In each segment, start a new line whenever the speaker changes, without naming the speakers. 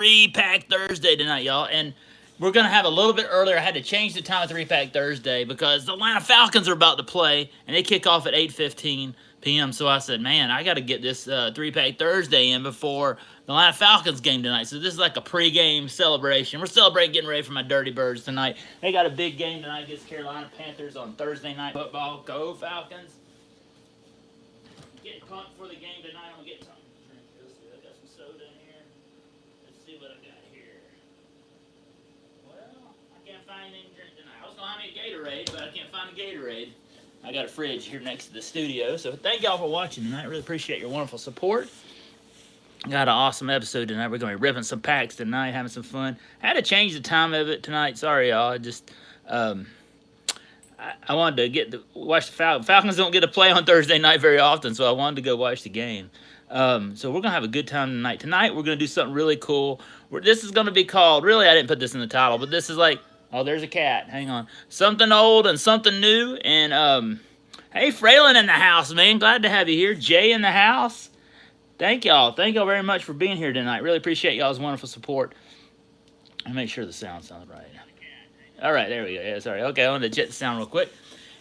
3-Pack Thursday tonight, y'all. And we're going to have a little bit earlier. I had to change the time of 3-Pack Thursday because the Atlanta Falcons are about to play, and they kick off at 8:15 p.m. So I said, man, I got to get this 3-Pack Thursday in before the Atlanta Falcons game tonight. So this is like a pregame celebration. We're celebrating getting ready for my Dirty Birds tonight. They got a big game tonight against Carolina Panthers on Thursday Night Football. Go Falcons. Getting pumped for the game tonight. I'm going to get something to drink. Let's see. I got some soda in here. Let's see what I got here. Well, I can't find anything to drink tonight. I was going to have me a Gatorade, but I can't find a Gatorade. I got a fridge here next to the studio. So thank y'all for watching tonight. Really appreciate your wonderful support. Got an awesome episode tonight. We're going to be ripping some packs tonight, having some fun. I had to change the time of it tonight. Sorry, y'all. I just, I wanted to watch the Falcons. Falcons don't get to play on Thursday night very often, so I wanted to go watch the game. So we're going to have a good time tonight. Tonight, we're going to do something really cool. This is going to be called, really, I didn't put this in the title, but this is like, oh, there's a cat. Hang on. Something old and something new. And, hey, Fraylin in the house, man. Glad to have you here. Jay in the house. Thank y'all. Thank y'all very much for being here tonight. Really appreciate y'all's wonderful support. I'll make sure the sound sounds right. All right, there we go. Yeah, sorry. Okay, I wanted to check the sound real quick.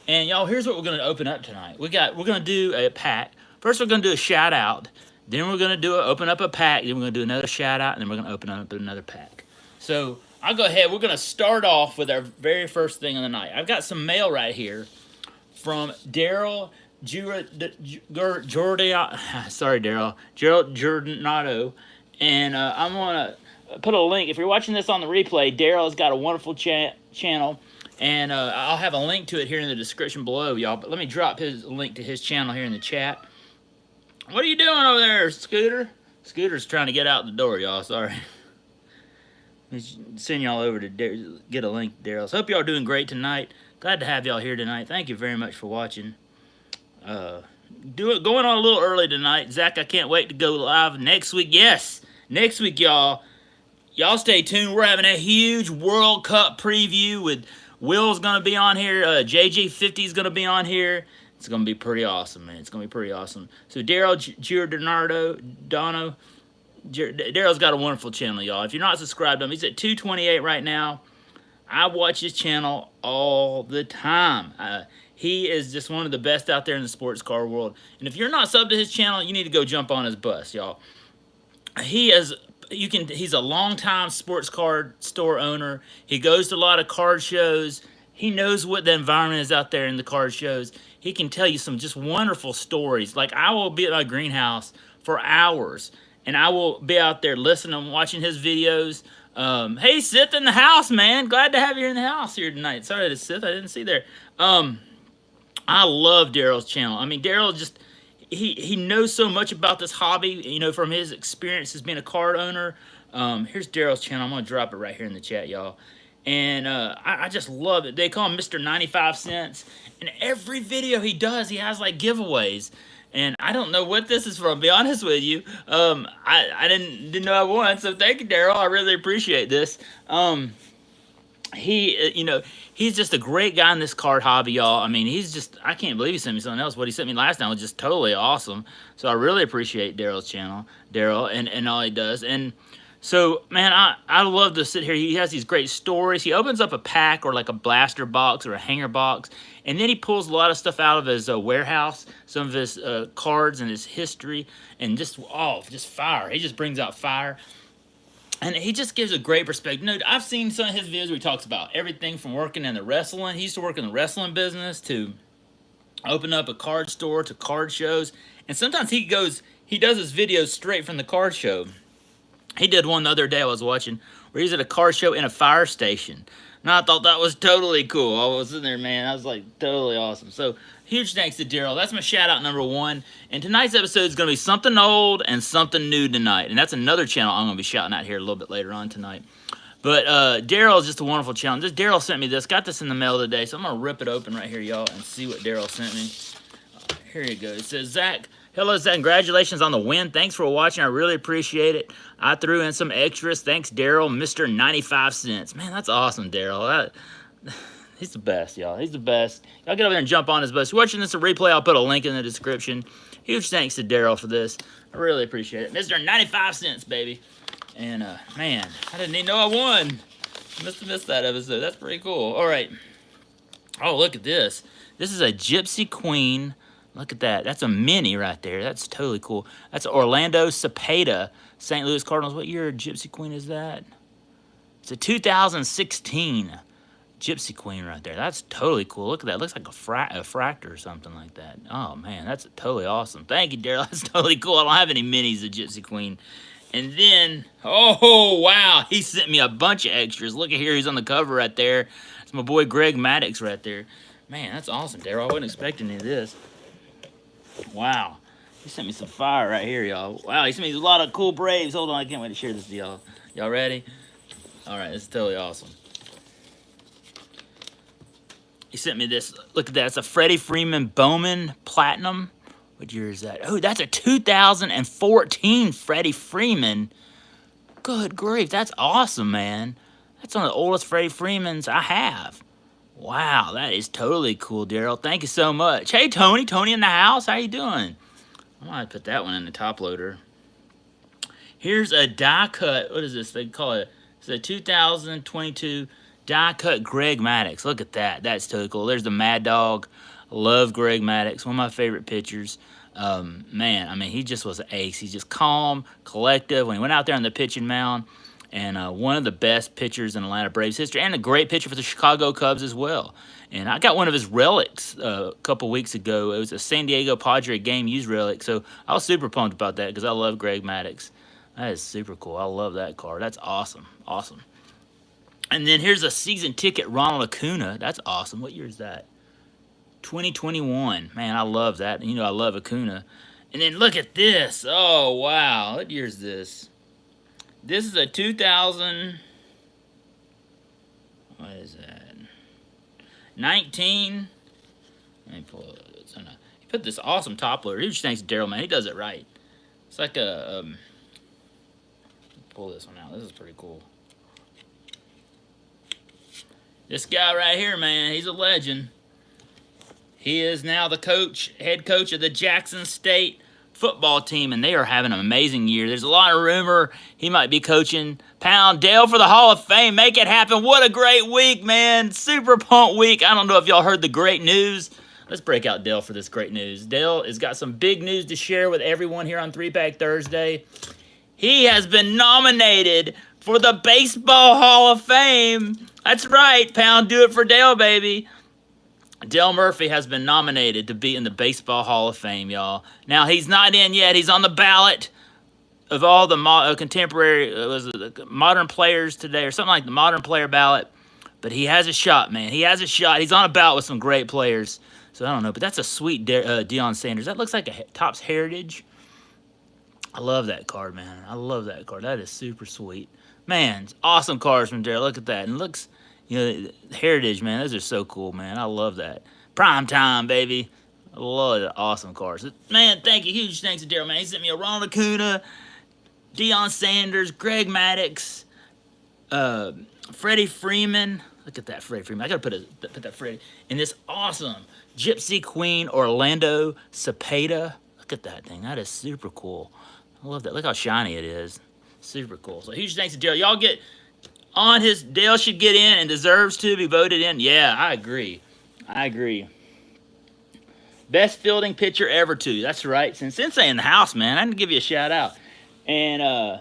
And y'all, here's what we're going to open up tonight. We're going to do a pack. First, we're going to do a shout out. Then we're going to open up a pack. Then we're going to do another shout out. And then we're going to open up another pack. So I'll go ahead. We're going to start off with our very first thing of the night. I've got some mail right here from Daryl Giordanato. And I'm going to put a link. If you're watching this on the replay, Daryl's got a wonderful channel. And I'll have a link to it here in the description below, y'all. But let me drop his link to his channel here in the chat. What are you doing over there, Scooter? Scooter's trying to get out the door, y'all. Sorry. Send y'all over to get a link to Daryl's. Hope y'all are doing great tonight. Glad to have y'all here tonight. Thank you very much for watching. Going on a little early tonight. Zach, I can't wait to go live next week. Yes, next week, y'all. Y'all stay tuned. We're having a huge World Cup preview with Will's going to be on here. JG50 is going to be on here. It's going to be pretty awesome, man. It's going to be pretty awesome. So Daryl Giordano, Daryl's got a wonderful channel, y'all. If you're not subscribed to him, he's at 228 right now. I watch his channel all the time. He is just one of the best out there in the sports car world. And if you're not subbed to his channel, you need to go jump on his bus, y'all. He's a longtime sports card store owner. He goes to a lot of card shows. He knows what the environment is out there in the card shows. He can tell you some just wonderful stories. Like, I will be at my greenhouse for hours, and I will be out there listening and watching his videos. Hey, Sith in the house, man. Glad to have you in the house here tonight. Sorry, the Sith, I didn't see there. I love Daryl's channel. I mean, Daryl just, he knows so much about this hobby, you know, from his experience as being a card owner. Here's Daryl's channel. I'm going to drop it right here in the chat, y'all. And I just love it. They call him Mr. 95 Cents. And every video he does, he has, like, giveaways. And I don't know what this is from, to be honest with you. I didn't know I won, so thank you, Daryl. I really appreciate this. He's just a great guy in this card hobby, y'all. I mean, I can't believe he sent me something else. What he sent me last time was just totally awesome. So I really appreciate Daryl's channel, and all he does. And so, man, I love to sit here. He has these great stories. He opens up a pack or like a blaster box or a hanger box, and then he pulls a lot of stuff out of his warehouse, some of his cards and his history, and just fire. He just brings out fire. And he just gives a great perspective. You know, I've seen some of his videos where he talks about everything from working in the wrestling. He used to work in the wrestling business to open up a card store to card shows. And sometimes he does his videos straight from the card show. He did one the other day I was watching where he's at a car show in a fire station. And I thought that was totally cool. I was in there, man. I was like, totally awesome. So, huge thanks to Daryl. That's my shout-out number one. And tonight's episode is going to be something old and something new tonight. And that's another channel I'm going to be shouting out here a little bit later on tonight. But Daryl is just a wonderful channel. Daryl sent me this. Got this in the mail today. So I'm going to rip it open right here, y'all, and see what Daryl sent me. Here you go. It says, Zach, hello, Zach. Congratulations on the win. Thanks for watching. I really appreciate it. I threw in some extras. Thanks, Daryl, Mr. 95 Cents. Man, that's awesome, Daryl. He's the best, y'all. He's the best. Y'all get over there and jump on his bus. If you're watching this a replay, I'll put a link in the description. Huge thanks to Daryl for this. I really appreciate it. Mr. 95 Cents, baby. And, man, I didn't even know I won. Must have missed that episode. That's pretty cool. All right. Oh, look at this. This is a Gypsy Queen. Look at that. That's a mini right there. That's totally cool. That's Orlando Cepeda, St. Louis Cardinals. What year Gypsy Queen is that? It's a 2016 Gypsy Queen right there. That's totally cool. Look at that. It looks like a fractor or something like that. Oh, man. That's totally awesome. Thank you, Daryl. That's totally cool. I don't have any minis of Gypsy Queen. And then, oh, wow. He sent me a bunch of extras. Look at here. He's on the cover right there. It's my boy Greg Maddox right there. Man, that's awesome, Daryl. I wasn't expecting any of this. Wow. He sent me some fire right here, y'all. Wow, he sent me a lot of cool Braves. Hold on, I can't wait to share this with y'all. Y'all ready? All right, this is totally awesome. He sent me this. Look at that. It's a Freddie Freeman Bowman Platinum. What year is that? Oh, that's a 2014 Freddie Freeman. Good grief. That's awesome, man. That's one of the oldest Freddie Freemans I have. Wow, that is totally cool, Daryl. Thank you so much. Hey, Tony. Tony in the house. How you doing? I might put that one in the top loader. Here's a die cut. What is this? They call it. It's a 2022 die cut Greg Maddox. Look at that. That's totally cool. There's the Mad Dog. Love Greg Maddox. One of my favorite pitchers. Man, I mean, he just was an ace. He's just calm, collective. When he went out there on the pitching mound, and one of the best pitchers in Atlanta Braves history, and a great pitcher for the Chicago Cubs as well. And I got one of his relics a couple weeks ago. It was a San Diego Padre game used relic, so I was super pumped about that because I love Greg Maddox. That is super cool. I love that card. That's awesome. Awesome. And then here's a season ticket Ronald Acuna. That's awesome. What year is that? 2021. Man, I love that. You know I love Acuna. And then look at this. Oh, wow. What year is this? This is a 2000, what is that, 19, let me pull it, he put this awesome top loader. Huge thanks to Daryl, man, he does it right. It's like a, pull this one out, this is pretty cool. This guy right here, man, he's a legend. He is now the head coach of the Jackson State football team, and they are having an amazing year. There's a lot of rumor he might be coaching Pound Dale for the Hall of Fame. Make it happen. What a great week, man. Super pumped week. I don't know if y'all heard the great news. Let's break out Dale for this great news. Dale has got some big news to share with everyone here on 3-Pack Thursday. He has been nominated for the Baseball Hall of Fame. That's right, Pound. Do it for Dale, baby. Dale Murphy has been nominated to be in the Baseball Hall of Fame, y'all. Now, he's not in yet. He's on the ballot of all the contemporary modern players today, or something like the modern player ballot. But he has a shot, man. He has a shot. He's on a ballot with some great players. So, I don't know. But that's a sweet Deion Sanders. That looks like a Topps Heritage. I love that card, man. I love that card. That is super sweet. Man, awesome cards from Dale. Look at that. And it looks... You know, Heritage, man, those are so cool, man. I love that. Prime time, baby. I love the awesome cars. Man, thank you. Huge thanks to Daryl, man. He sent me a Ronald Acuna, Deion Sanders, Greg Maddox, Freddie Freeman. Look at that Freddie Freeman. I got to put that Freddie. And this awesome Gypsy Queen Orlando Cepeda. Look at that thing. That is super cool. I love that. Look how shiny it is. Super cool. So huge thanks to Daryl. Y'all get... on his, Dale should get in and deserves to be voted in. Yeah, I agree. I agree. Best fielding pitcher ever, too. That's right. Since Sensei in the house, man, I didn't give you a shout out. And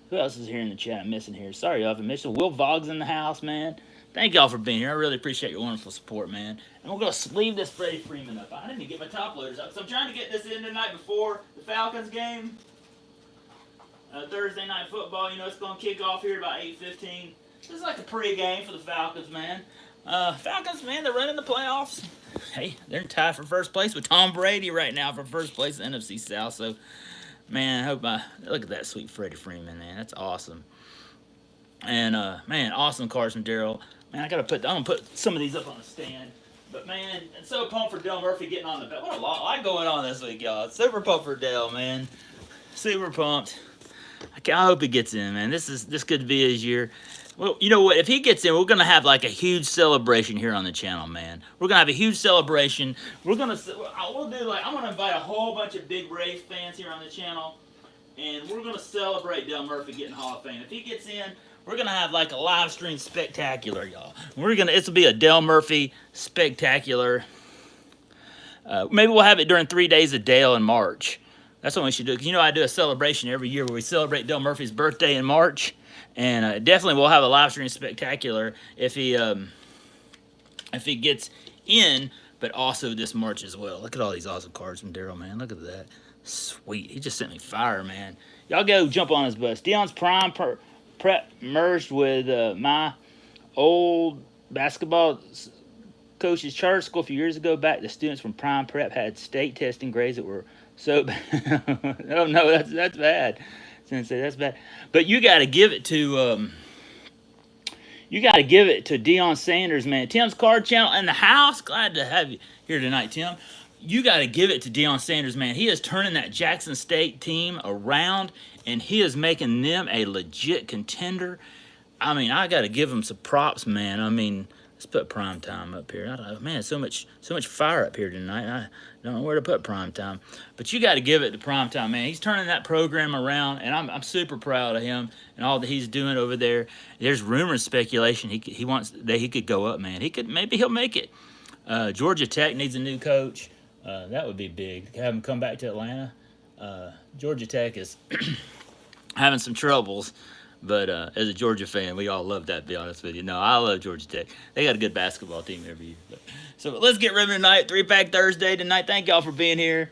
who else is here in the chat? I'm missing here. Sorry, y'all, if I missed it. Will Vogg's in the house, man. Thank y'all for being here. I really appreciate your wonderful support, man. And we're going to sleeve this Freddie Freeman up. I didn't even get my top loaders up, so I'm trying to get this in tonight before the Falcons game. Thursday night football, you know, it's going to kick off here about 8:15. This is like a pre-game for the Falcons, man. Falcons, man, they're running the playoffs. Hey, they're tied for first place with Tom Brady right now for first place in the NFC South. So, man, I hope look at that sweet Freddie Freeman, man. That's awesome. And, man, awesome cards from Daryl. Man, I'm going to put some of these up on the stand. But, man, it's so pumped for Dale Murphy getting on the belt. What a lot going on this week, y'all. Super pumped for Dale, man. Super pumped. I hope he gets in, man. This could be his year. Well, you know what? If he gets in, we're going to have like a huge celebration here on the channel, man. We're going to have a huge celebration. We'll do like, I'm going to invite a whole bunch of big Braves fans here on the channel. and we're gonna celebrate Dale Murphy getting Hall of Fame. If he gets in, we're gonna have like a live stream spectacular, y'all. This will be a Dale Murphy spectacular. Maybe we'll have it during 3 days of Dale in March. That's what we should do. Because I do a celebration every year where we celebrate Dale Murphy's birthday in March, and definitely we'll have a live stream spectacular if he gets in, but also this March as well. Look at all these awesome cards from Daryl, man. Look at that. Sweet. He just sent me fire, man. Y'all go jump on his bus. Dion's prime prep merged with my old basketball coach's charter school a few years ago. Back, the students from prime prep had state testing grades that were so bad. Oh no, that's bad. Sensei, that's bad. But you got to give it to Deion Sanders, man. Tim's Card Channel in the house. Glad to have you here tonight, Tim. You got to give it to Deion Sanders, man. He is turning that Jackson State team around, and he is making them a legit contender. I mean, I got to give him some props, man. I mean, let's put prime time up here. Man, so much fire up here tonight. I don't know where to put prime time, but you got to give it to prime time, man. He's turning that program around, and I'm super proud of him and all that he's doing over there. There's rumors, speculation he wants that he could go up, man. Maybe he'll make it. Georgia Tech needs a new coach. That would be big. Have him come back to Atlanta. Georgia Tech is having some troubles. But as a Georgia fan, we all love that, to be honest with you. No, I love Georgia Tech. They got a good basketball team every year. So let's get ribbon tonight. 3-pack Thursday tonight. Thank y'all for being here.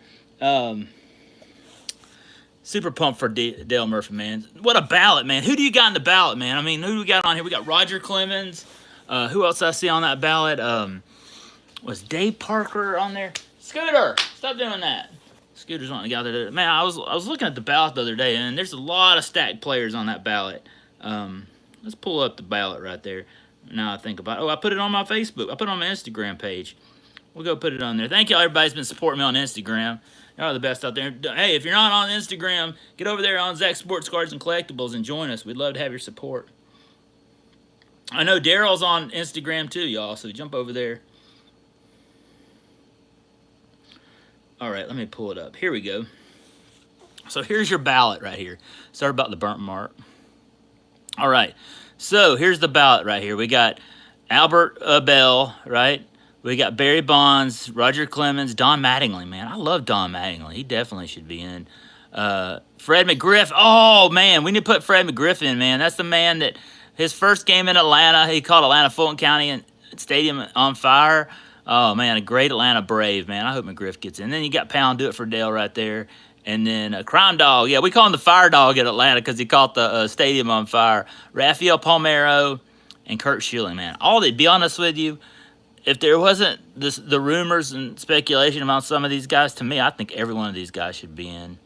Super pumped for Dale Murphy, man. What a ballot, man. Who do you got in the ballot, man? I mean, who do we got on here? We got Roger Clemens. Who else I see on that ballot? Was Dave Parker on there? Scooter, stop doing that. Scooter's on the guy there. Man, I was looking at the ballot the other day, and there's a lot of stacked players on that ballot. Let's pull up the ballot right there. Now I think about it. Oh, I put it on my Facebook. I put it on my Instagram page. We'll go put it on there. Thank y'all, everybody's been supporting me on Instagram. Y'all are the best out there. Hey, if you're not on Instagram, get over there on Zach Sports Cards and Collectibles and join us. We'd love to have your support. I know Daryl's on Instagram too, y'all, so jump over there. All right, let me pull it up. Here we go. So here's your ballot right here. Sorry about the burnt mark. All right, so here's the ballot right here. We got Albert Bell, right? We got Barry Bonds, Roger Clemens, Don Mattingly, man. I love Don Mattingly. He definitely should be in. Fred McGriff. Oh, man, we need to put Fred McGriff in, man. That's the man that his first game in Atlanta, he caught Atlanta Fulton County Stadium on fire. Oh, man, a great Atlanta Brave, man. I hope McGriff gets in. And then you got Pound Do It for Dale right there. And then Crime Dog. Yeah, we call him the Fire Dog at Atlanta because he caught the stadium on fire. Rafael Palmeiro and Kurt Schilling, man. To be honest with you, if there wasn't the rumors and speculation about some of these guys, to me, I think every one of these guys should be in.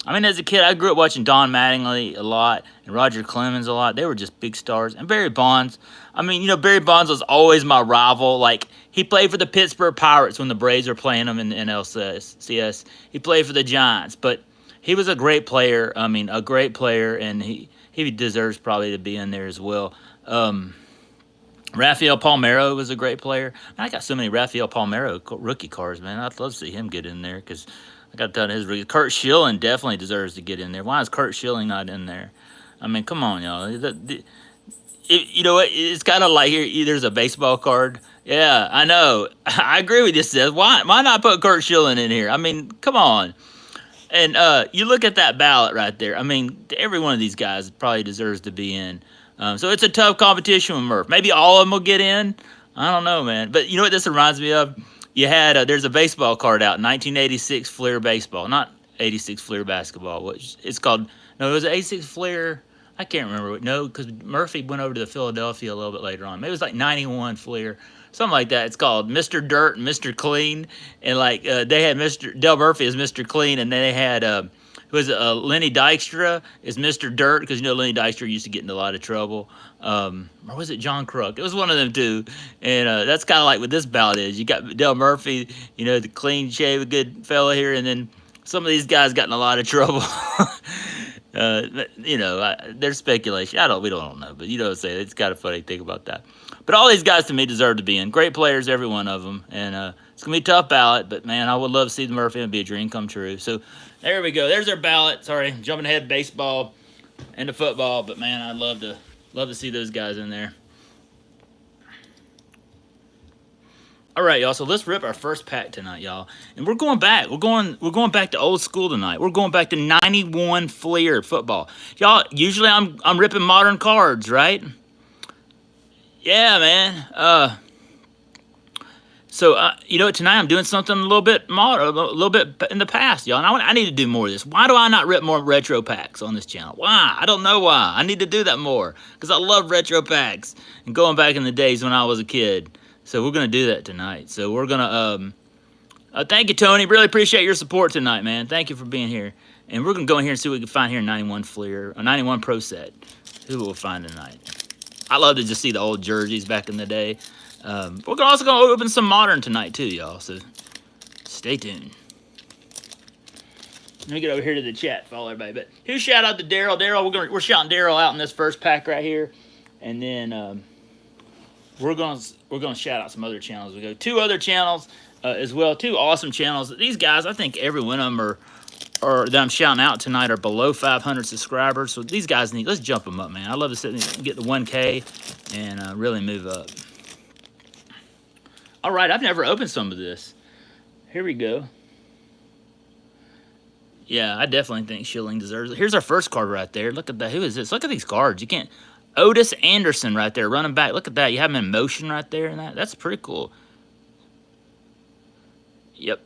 I mean, as a kid, I grew up watching Don Mattingly a lot and Roger Clemens a lot. They were just big stars. And Barry Bonds. I mean, Barry Bonds was always my rival. Like, he played for the Pittsburgh Pirates when the Braves were playing him in the NLCS. He played for the Giants. But he was a great player. I mean, a great player. And he deserves probably to be in there as well. Rafael Palmeiro was a great player. I got so many Rafael Palmeiro rookie cards, man. I'd love to see him get in there because I got done his rookie. Kurt Schilling definitely deserves to get in there. Why is Kurt Schilling not in there? I mean, come on, y'all. You know what? It's kind of like here. There's a baseball card. Yeah, I know. I agree with you, Seth. Why not put Kurt Schilling in here? I mean, come on. And you look at that ballot right there. I mean, every one of these guys probably deserves to be in. So it's a tough competition with Murph. Maybe all of them will get in. I don't know, man. But you know what this reminds me of? You had there's a baseball card out, 1986 Fleer baseball, not 86 Fleer basketball. Which it's called. No, it was 86 Fleer. I can't remember. No, because Murphy went over to Philadelphia a little bit later on. Maybe it was like 91 Fleer, something like that. It's called Mr. Dirt and Mr. Clean, and like they had Dale Murphy as Mr. Clean, and then they had Lenny Dykstra is Mr. Dirt because Lenny Dykstra used to get into a lot of trouble. Or was it John Kruk? It was one of them two. And that's kind of like what this ballot is. You got Dale Murphy, the clean shave, good fella here, and then some of these guys got in a lot of trouble. There's speculation. We don't know, but you know what I'm saying. It's kind of funny to think about that. But all these guys to me deserve to be in. Great players, every one of them. And it's going to be a tough ballot, but man, I would love to see the Murphy and be a dream come true. So There we go. There's our ballot. Sorry, jumping ahead of baseball and to football, but man, I'd love to see those guys in there. All right, y'all. So let's rip our first pack tonight, y'all. And we're going back. We're going back to old school tonight. We're going back to 91 Fleer football. Y'all, usually I'm ripping modern cards, right? Yeah, man. So you know what? Tonight I'm doing something a little bit modern, a little bit in the past, y'all. And I need to do more of this. Why do I not rip more retro packs on this channel? Why? I don't know why. I need to do that more because I love retro packs and going back in the days when I was a kid. So we're gonna do that tonight. So we're gonna thank you, Tony. Really appreciate your support tonight, man. Thank you for being here. And we're gonna go in here and see what we can find here in 91 Fleer, a 91 Pro set. See what we'll find tonight. I love to just see the old jerseys back in the day. We're also gonna open some modern tonight too, y'all. So stay tuned. Let me get over here to the chat, follow everybody. But huge shout out to Daryl. Daryl, we're shouting Daryl out in this first pack right here, and then we're gonna shout out some other channels. We go 2 other channels as well, 2 awesome channels. These guys, I think every one of them are that I'm shouting out tonight are below 500 subscribers. So these guys let's jump them up, man. I love to sit and get the 1K and really move up. All right, I've never opened some of this. Here we go. Yeah, I definitely think Schilling deserves it. Here's our first card right there. Look at that. Who is this? Look at these cards. You can't... Otis Anderson right there, running back. Look at that. You have him in motion right there. And that's pretty cool. Yep.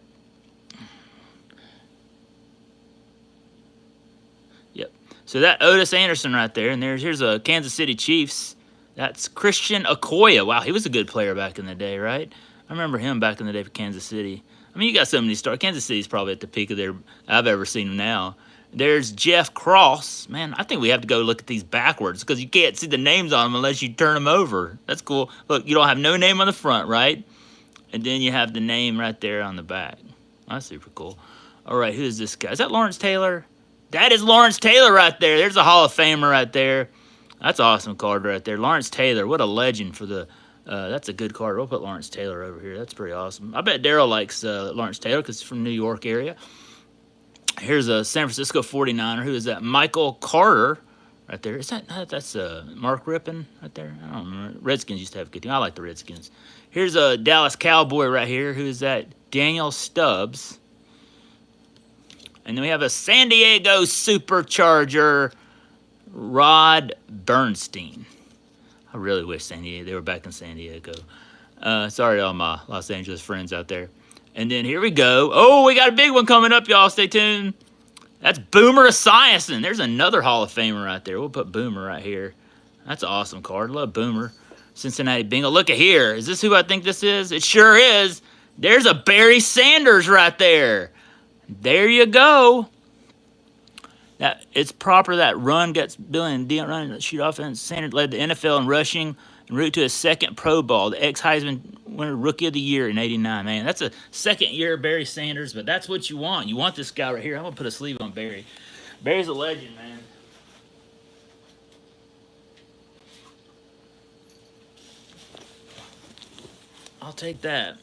Yep. So that Otis Anderson right there. And here's a Kansas City Chiefs. That's Christian Okoye. Wow, he was a good player back in the day, right? I remember him back in the day for Kansas City. I mean, you got so many stars. Kansas City's probably at the peak of their... I've ever seen them now. There's Jeff Cross. Man, I think we have to go look at these backwards because you can't see the names on them unless you turn them over. That's cool. Look, you don't have no name on the front, right? And then you have the name right there on the back. That's super cool. All right, who is this guy? Is that Lawrence Taylor? That is Lawrence Taylor right there. There's a Hall of Famer right there. That's an awesome card right there. Lawrence Taylor, what a legend for the... that's a good card. We'll put Lawrence Taylor over here. That's pretty awesome. I bet Daryl likes Lawrence Taylor because he's from New York area. Here's a San Francisco 49er. Who is that? Michael Carter right there. Is that's Mark Rippon right there? I don't remember. Redskins used to have a good team. I like the Redskins. Here's a Dallas Cowboy right here. Who is that? Daniel Stubbs. And then we have a San Diego Supercharger, Rod Bernstein. I really wish they were back in San Diego. Sorry to all my Los Angeles friends out there. And then here we go. Oh, we got a big one coming up, y'all. Stay tuned. That's Boomer Esiason. There's another Hall of Famer right there. We'll put Boomer right here. That's an awesome card. Love Boomer. Cincinnati Bengals. Look at here. Is this who I think this is? It sure is. There's a Barry Sanders right there. There you go. It's proper that run gets billion run shoot offense. Sanders led the NFL in rushing en route to his second Pro Bowl. The ex-Heisman winner Rookie of the Year in '89. Man, that's a second year of Barry Sanders, but that's what you want. You want this guy right here. I'm gonna put a sleeve on Barry. Barry's a legend, man. I'll take that.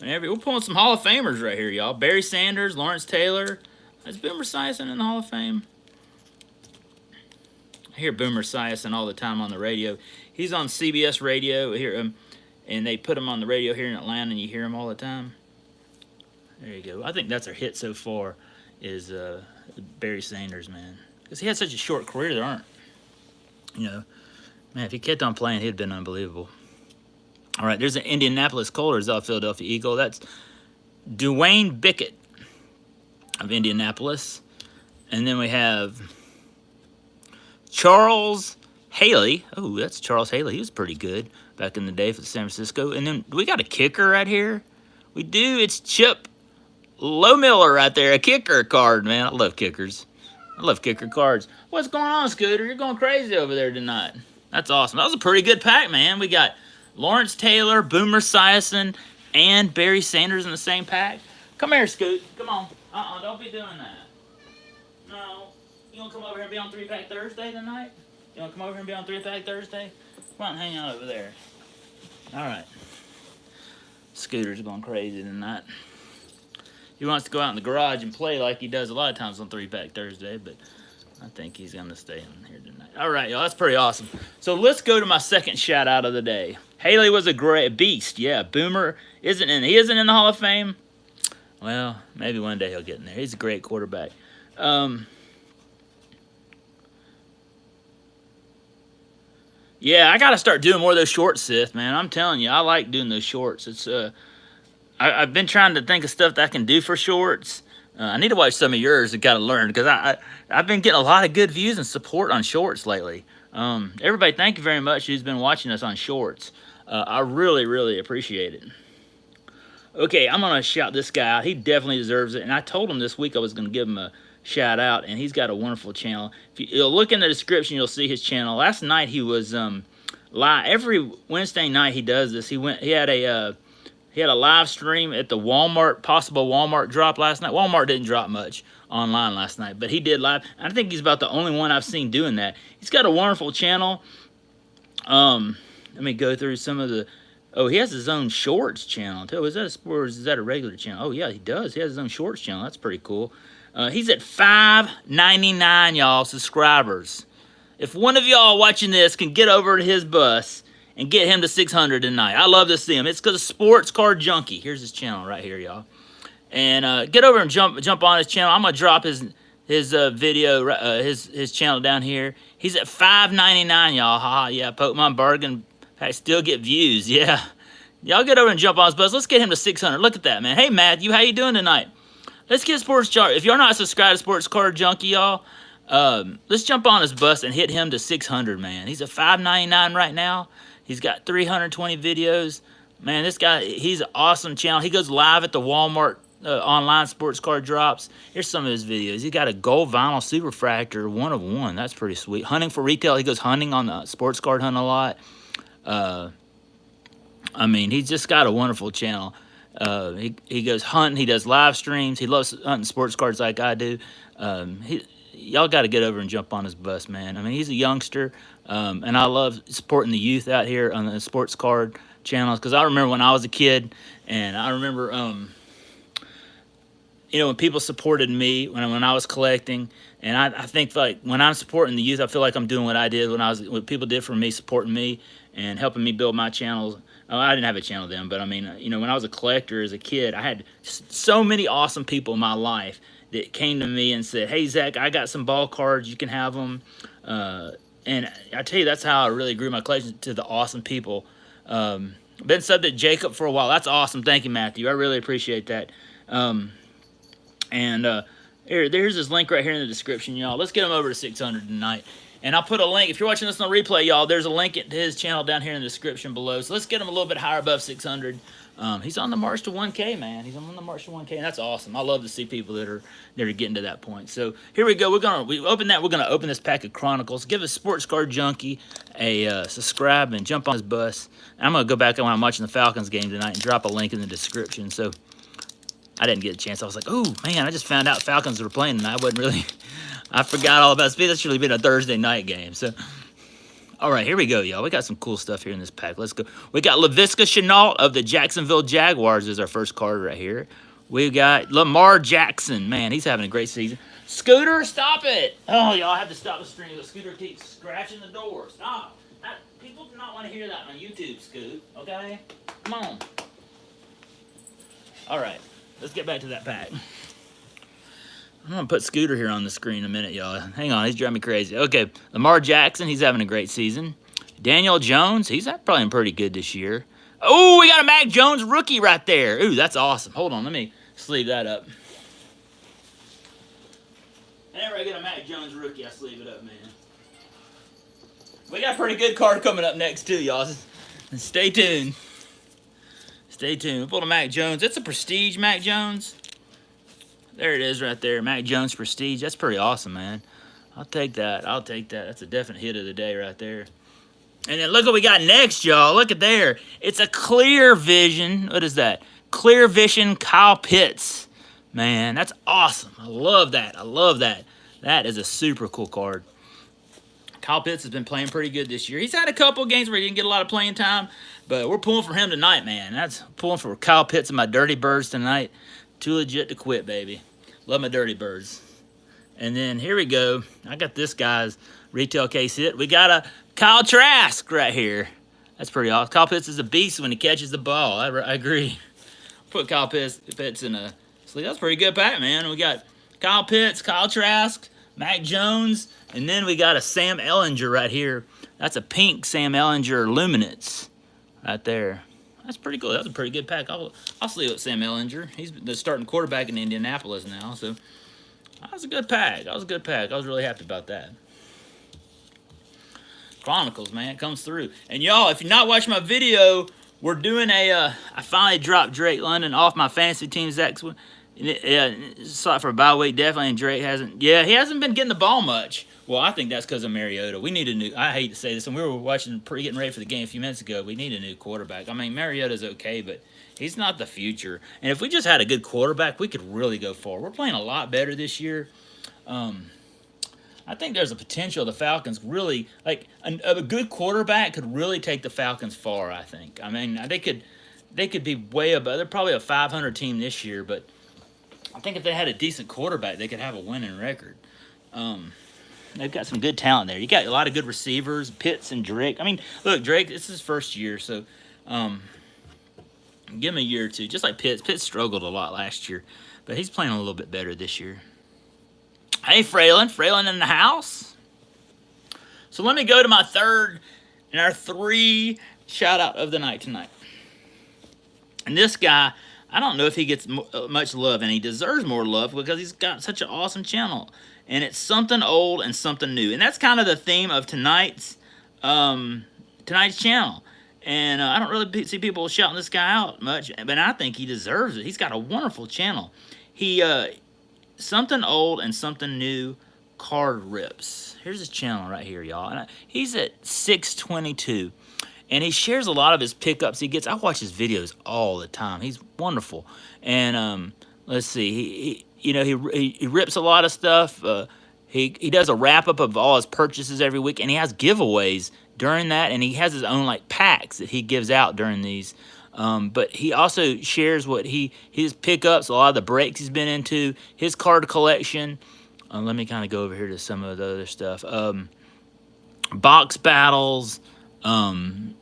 We're pulling some Hall of Famers right here, y'all. Barry Sanders, Lawrence Taylor. Is Boomer Esiason in the Hall of Fame? I hear Boomer Esiason all the time on the radio. He's on CBS radio here, and they put him on the radio here in Atlanta, and you hear him all the time. There you go. I think that's our hit so far is Barry Sanders, man. Because he had such a short career, there aren't. You know, man, if he kept on playing, he'd have been unbelievable. All right, there's an Indianapolis Colts, there's a Philadelphia Eagle. That's Dwayne Bickett of Indianapolis. And then we have Charles Haley. Oh, that's Charles Haley. He was pretty good back in the day for San Francisco. And then we got a kicker right here. We do. It's Chip Lowmiller right there. A kicker card, man. I love kickers. I love kicker cards. What's going on, Scooter? You're going crazy over there tonight. That's awesome. That was a pretty good pack, man. We got Lawrence Taylor, Boomer Esiason, and Barry Sanders in the same pack. Come here, Scoot. Come on. Don't be doing that. No. You want to come over here and be on 3-Pack Thursday tonight? You want to come over here and be on 3-Pack Thursday? Come on, hang out over there. All right. Scooter's going crazy tonight. he wants to go out in the garage and play like he does a lot of times on 3-Pack Thursday, but I think he's going to stay on here tonight. All right, y'all, that's pretty awesome. So let's go to my second shout out of the day. Haley was a great beast. Yeah, Boomer he isn't in the Hall of Fame. Well, maybe one day he'll get in there. He's a great quarterback. Yeah, I got to start doing more of those shorts, Sith, man. I'm telling you, I like doing those shorts. It's I've been trying to think of stuff that I can do for shorts. I need to watch some of yours and kind of learn, because I've been getting a lot of good views and support on shorts lately. Everybody, thank you very much who's been watching us on shorts. I really, really appreciate it. Okay, I'm going to shout this guy out. He definitely deserves it. And I told him this week I was going to give him a shout out, and he's got a wonderful channel. If you'll look in the description, you'll see his channel. Last night he was live. Every Wednesday night he does this. He had a live stream at the possible Walmart drop last night. Walmart didn't drop much online last night, but he did live. I think he's about the only one I've seen doing that. He's got a wonderful channel. Let me go through some of the... Oh, he has his own shorts channel, too. Is that a sport or is that a regular channel? Oh, yeah, he does. He has his own shorts channel. That's pretty cool. He's at 599, y'all, subscribers. If one of y'all watching this can get over to his bus and get him to 600 tonight, I love to see him. It's because of Sports Card Junkie. Here's his channel right here, y'all. And get over and jump on his channel. I'm going to drop his video, his channel down here. He's at 599, y'all. Haha, yeah, Pokemon bargain. I still get views, yeah. Y'all get over and jump on his bus. Let's get him to 600. Look at that, man. Hey, Matthew, how you doing tonight? Let's get Sports Chart. If you're not subscribed to Sports Card Junkie, y'all, let's jump on his bus and hit him to 600, man. He's at $5.99 right now. He's got 320 videos. Man, this guy, he's an awesome channel. He goes live at the Walmart online sports card drops. Here's some of his videos. He got a gold vinyl superfractor, 1 of 1. That's pretty sweet. Hunting for retail. He goes hunting on the sports card hunt a lot. I mean, he's just got a wonderful channel. He goes hunting. He does live streams. He loves hunting sports cards like I do. Y'all got to get over and jump on his bus, man. I mean, he's a youngster, and I love supporting the youth out here on the sports card channels, because I remember when I was a kid, and I remember, when people supported me when I was collecting. And I think, like, when I'm supporting the youth, I feel like I'm doing what I did what people did for me, supporting me and helping me build my channels. Oh, I didn't have a channel then, but I mean, when I was a collector as a kid, I had so many awesome people in my life that came to me and said, "Hey, Zach, I got some ball cards. You can have them." And I tell you, that's how I really grew my collection, to the awesome people. Been subbed to Jacob for a while. That's awesome. Thank you, Matthew. I really appreciate that. There's his link right here in the description, y'all. Let's get him over to 600 tonight. And I'll put a link. If you're watching this on replay, y'all, there's a link to his channel down here in the description below. So let's get him a little bit higher above 600. He's on the march to 1K, man. He's on the march to 1K, and that's awesome. I love to see people that are getting to that point. So here we go. We open that. We're gonna open this pack of Chronicles. Give a Sports Card Junkie a subscribe and jump on his bus. And I'm gonna go back when I'm watching the Falcons game tonight and drop a link in the description. So I didn't get a chance. I was like, oh man, I just found out Falcons were playing, and I forgot all about it. That's really been a Thursday night game. So, all right, here we go, y'all. We got some cool stuff here in this pack. Let's go. We got LaVisca Chenault of the Jacksonville Jaguars is our first card right here. We got Lamar Jackson. Man, he's having a great season. Scooter, stop it. Oh, y'all have to stop the stream. The Scooter keeps scratching the door. Stop. People do not want to hear that on YouTube, Scoot. Okay? Come on. All right. Let's get back to that pack. I'm going to put Scooter here on the screen in a minute, y'all. Hang on, he's driving me crazy. Okay, Lamar Jackson, he's having a great season. Daniel Jones, he's playing pretty good this year. Oh, we got a Mac Jones rookie right there. Ooh, that's awesome. Hold on, let me sleeve that up. Whenever I get a Mac Jones rookie, I sleeve it up, man. We got a pretty good card coming up next, too, y'all. Stay tuned. Stay tuned. We pulled a Mac Jones. It's a Prestige Mac Jones. There it is right there. Mac Jones Prestige. That's pretty awesome, man. I'll take that. I'll take that. That's a definite hit of the day right there. And then look what we got next, y'all. Look at there. It's a Clear Vision. What is that? Clear Vision Kyle Pitts. Man, that's awesome. I love that. I love that. That is a super cool card. Kyle Pitts has been playing pretty good this year. He's had a couple games where he didn't get a lot of playing time, but we're pulling for him tonight, man. That's pulling for Kyle Pitts and my Dirty Birds tonight. Too legit to quit, baby. Love my Dirty Birds. And then here we go. I got this guy's retail case hit. We got a Kyle Trask right here. That's pretty awesome. Kyle Pitts is a beast when he catches the ball. I agree. Put Kyle Pitts in a sleeve. That's a pretty good pack, man. We got Kyle Pitts, Kyle Trask, Mac Jones, and then we got a Sam Ellinger right here. That's a pink Sam Ellinger Luminance right there. That's pretty cool. That's a pretty good pack. I'll sleeve with Sam Ellinger. He's the starting quarterback in Indianapolis now, so that was a good pack. That was a good pack. I was really happy about that. Chronicles, man, it comes through. And y'all, if you're not watching my video, we're doing I finally dropped Drake London off my fantasy team, Zach's. Slot for a bye week, definitely, and Drake hasn't been getting the ball much. Well, I think that's because of Mariota. We need a new, I hate to say this, and we were getting ready for the game a few minutes ago, we need a new quarterback. I mean, Mariota's okay, but he's not the future. And if we just had a good quarterback, we could really go forward. We're playing a lot better this year. I think there's a potential the Falcons really, like, a good quarterback could really take the Falcons far, I think. I mean, they could be way above. They're probably a 500 team this year, but I think if they had a decent quarterback, they could have a winning record. They've got some good talent there. You got a lot of good receivers, Pitts and Drake. I mean, look, Drake, it's his first year, so give him a year or two. Just like Pitts. Pitts struggled a lot last year, but he's playing a little bit better this year. Hey, Fraylin in the house. So let me go to my third and our 3 shout-out of the night tonight. And this guy, I don't know if he gets much love, and he deserves more love because he's got such an awesome channel. And it's something old and something new. And that's kind of the theme of tonight's channel. And I don't really see people shouting this guy out much, but I think he deserves it. He's got a wonderful channel. He something old and something new card rips. Here's his channel right here, y'all. And he's at 622. And he shares a lot of his pickups he gets. I watch his videos all the time. He's wonderful. And let's see, he rips a lot of stuff. He does a wrap up of all his purchases every week, and he has giveaways during that. And he has his own like packs that he gives out during these. But he also shares what his pickups, a lot of the breaks he's been into, his card collection. Let me kind of go over here to some of the other stuff. Box battles.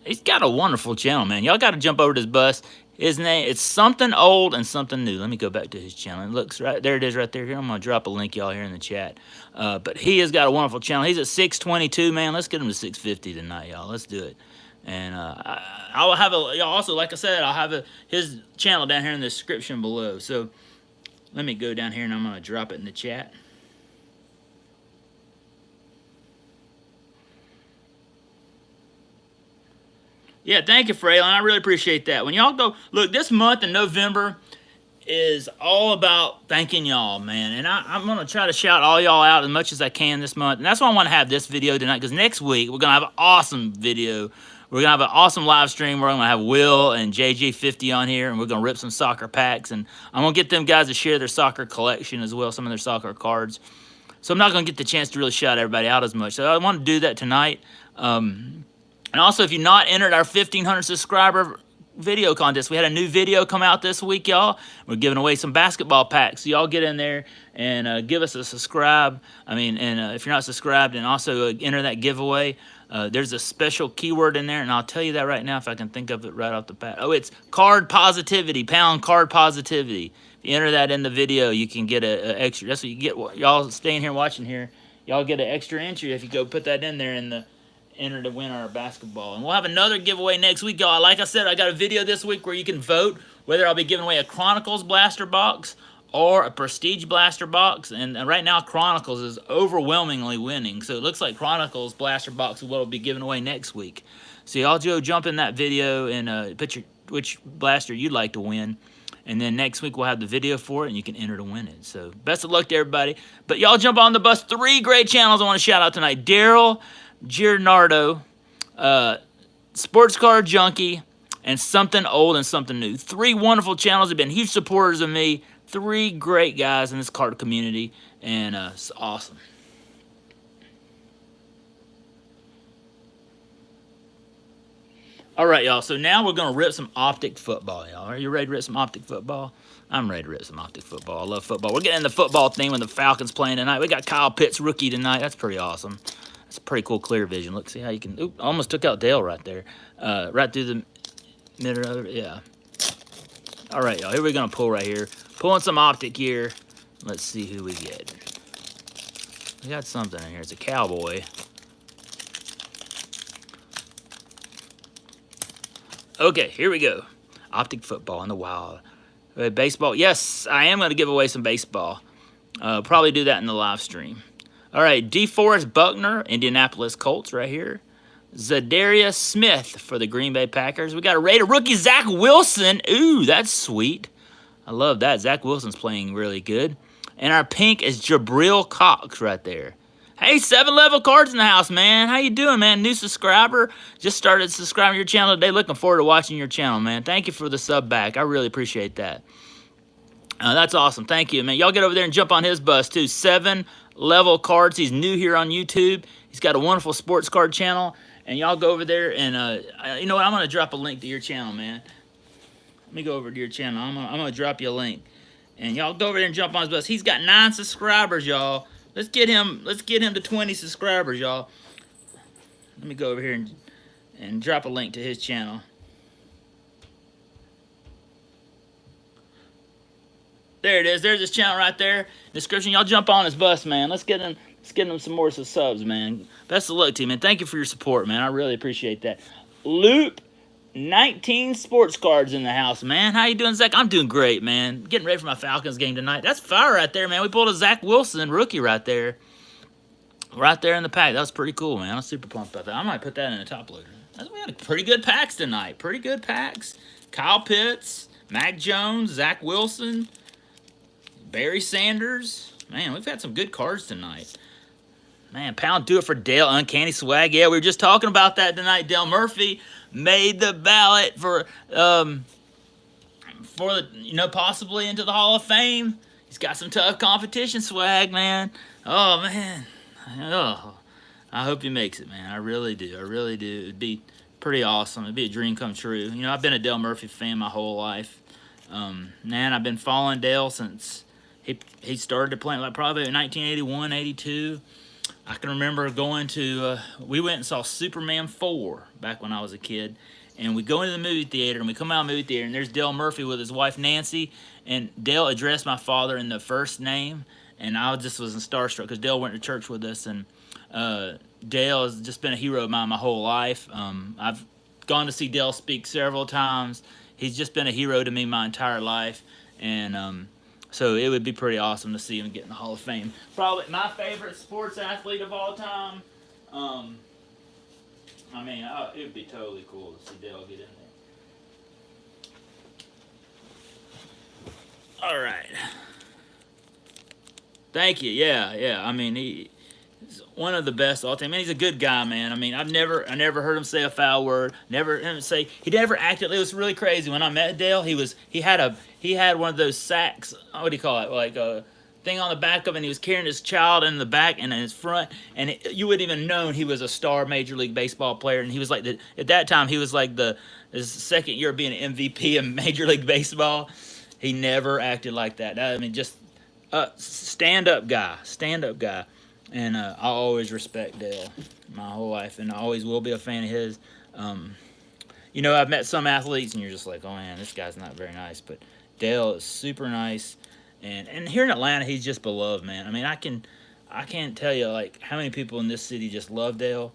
He's got a wonderful channel, man. Y'all got to jump over to his bus. His name, it's something old and something new. Let me go back to his channel. It looks right there. It is right there. Here, I'm gonna drop a link, y'all, here in the chat. But he has got a wonderful channel. He's at 622, man. Let's get him to 650 tonight, y'all. Let's do it. And I'll have y'all also, like I said, I'll have his channel down here in the description below. So let me go down here and I'm gonna drop it in the chat. Yeah, thank you, Fraylin. I really appreciate that. When y'all go, look, this month in November is all about thanking y'all, man. And I'm going to try to shout all y'all out as much as I can this month. And that's why I want to have this video tonight, because next week we're going to have an awesome video. We're going to have an awesome live stream. We're going to have Will and JJ50 on here, and we're going to rip some soccer packs. And I'm going to get them guys to share their soccer collection as well, some of their soccer cards. So I'm not going to get the chance to really shout everybody out as much. So I want to do that tonight. And also, if you're not entered our 1,500 subscriber video contest, we had a new video come out this week, y'all. We're giving away some basketball packs. So y'all get in there and give us a subscribe. If you're not subscribed, and also enter that giveaway. There's a special keyword in there, and I'll tell you that right now if I can think of it right off the bat. Oh, it's card positivity, pound card positivity. If you enter that in the video, you can get an extra. That's what you get. Y'all staying here watching here, y'all get an extra entry if you go put that in there in the enter to win our basketball. And we'll have another giveaway next week, y'all. Like I said, I got a video this week where you can vote whether I'll be giving away a Chronicles blaster box or a Prestige blaster box. And right now, Chronicles is overwhelmingly winning. So it looks like Chronicles blaster box is what will be given away next week. So y'all jump in that video and put which blaster you'd like to win. And then next week we'll have the video for it, and you can enter to win it. So best of luck to everybody. But y'all jump on the bus. 3 great channels I want to shout out tonight. Daryl Giordano, Sports Card Junkie, and Something Old and Something New. 3 wonderful channels. Have been huge supporters of me. 3 great guys in this card community, and it's awesome. All right, y'all. So now we're going to rip some Optic football, y'all. Are you ready to rip some Optic football? I'm ready to rip some Optic football. I love football. We're getting the football theme when the Falcons playing tonight. We got Kyle Pitts, rookie tonight. That's pretty awesome. That's a pretty cool clear vision. Look, see how you can... Oop, almost took out Dale right there. Right through the middle of it. Yeah. All right, y'all. Here we're going to pull right here. Pulling some Optic here. Let's see who we get. We got something in here. It's a cowboy. Okay, here we go. Optic football in the wild. Baseball. Yes, I am going to give away some baseball. Probably do that in the live stream. All right, DeForest Buckner, Indianapolis Colts right here. Zadarius Smith for the Green Bay Packers. We got a rated rookie, Zach Wilson. Ooh, that's sweet. I love that. Zach Wilson's playing really good. And our pink is Jabril Cox right there. Hey, 7-level cards in the house, man. How you doing, man? New subscriber. Just started subscribing to your channel today. Looking forward to watching your channel, man. Thank you for the sub back. I really appreciate that. That's awesome. Thank you, man. Y'all get over there and jump on his bus, too. 7-level cards. He's new here on YouTube. He's got a wonderful sports card channel. And y'all go over there and, you know what? I'm going to drop a link to your channel, man. Let me go over to your channel. I'm going to drop you a link. And y'all go over there and jump on his bus. He's got 9 subscribers, y'all. Let's get him to 20 subscribers, y'all. Let me go over here and drop a link to his channel. There it is. There's his channel right there. Description. Y'all jump on his bus, man. Let's get him some more subs, man. Best of luck to you, man. Thank you for your support, man. I really appreciate that. Loop 19 sports cards in the house, man. How you doing, Zach? I'm doing great, man. Getting ready for my Falcons game tonight. That's fire right there, man. We pulled a Zach Wilson rookie right there. Right there in the pack. That was pretty cool, man. I'm super pumped about that. I might put that in the top loader. We had pretty good packs tonight. Pretty good packs. Kyle Pitts, Mac Jones, Zach Wilson, Barry Sanders. Man, we've had some good cards tonight. Man, pound do it for Dale. Uncanny swag. Yeah, we were just talking about that tonight. Dale Murphy made the ballot for the, you know, possibly into the Hall of Fame. He's got some tough competition swag, man. Oh, man. Oh, I hope he makes it, man. I really do. I really do. It'd be pretty awesome. It'd be a dream come true. You know, I've been a Dale Murphy fan my whole life. Man, I've been following Dale since he started playing, like probably in 1981, 82. I can remember going to, we went and saw Superman 4 back when I was a kid. And we go into the movie theater, and we come out of the movie theater, and there's Dale Murphy with his wife, Nancy. And Dale addressed my father in the first name. And I just was starstruck because Dale went to church with us. And Dale has just been a hero of mine my whole life. I've gone to see Dale speak several times. He's just been a hero to me my entire life. And so it would be pretty awesome to see him get in the Hall of Fame. Probably my favorite sports athlete of all time. I mean, it would be totally cool to see Dale get in there. All right. Thank you. Yeah. I mean, he's one of the best of all time. Man, he's a good guy, man. I mean, I never heard him say a foul word. He never acted. It was really crazy when I met Dale. He had one of those sacks. What do you call it? Like a thing on the back of it. And he was carrying his child in the back and in his front. And you wouldn't even known he was a star Major League Baseball player. And he was like at that time he was like his second year being an MVP in Major League Baseball. He never acted like that. I mean, just stand-up guy. And I always respect Dale my whole life, and I always will be a fan of his. You know, I've met some athletes, and you're just like, oh, man, this guy's not very nice. But Dale is super nice, and here in Atlanta, he's just beloved, man. I mean, I can't tell you, like, how many people in this city just love Dale.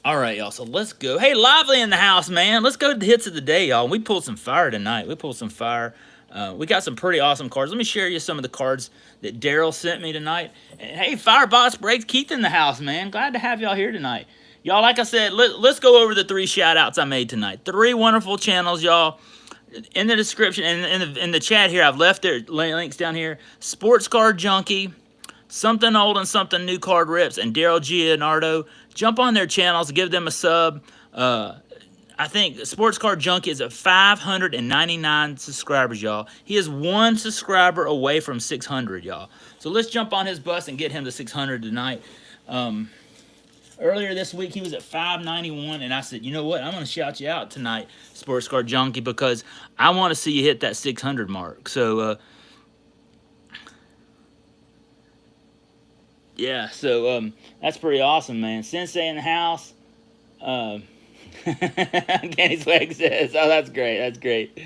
All right, y'all, so let's go. Hey, Lively in the house, man. Let's go to the hits of the day, y'all. We pulled some fire tonight. We got some pretty awesome cards. Let me share you some of the cards that Daryl sent me tonight. And hey, Firebox Breaks, Keith in the house, man. Glad to have y'all here tonight. Y'all, like I said, let's go over the 3 shout-outs I made tonight. 3 wonderful channels, y'all. In the description and in the chat here, I've left their links down here. Sports Card Junkie, Something Old and Something New Card Rips, and Daryl Gianardo. Jump on their channels, give them a sub. I think Sports Card Junkie is at 599 subscribers, y'all. He is 1 subscriber away from 600, y'all. So let's jump on his bus and get him to 600 tonight. Or earlier this week he was at 591, and I said, you know what? I'm going to shout you out tonight, Sports Car Junkie, because I want to see you hit that 600 mark. So, yeah, so that's pretty awesome, man. Sensei in the house. Kenny Swag says, oh, that's great. That's great.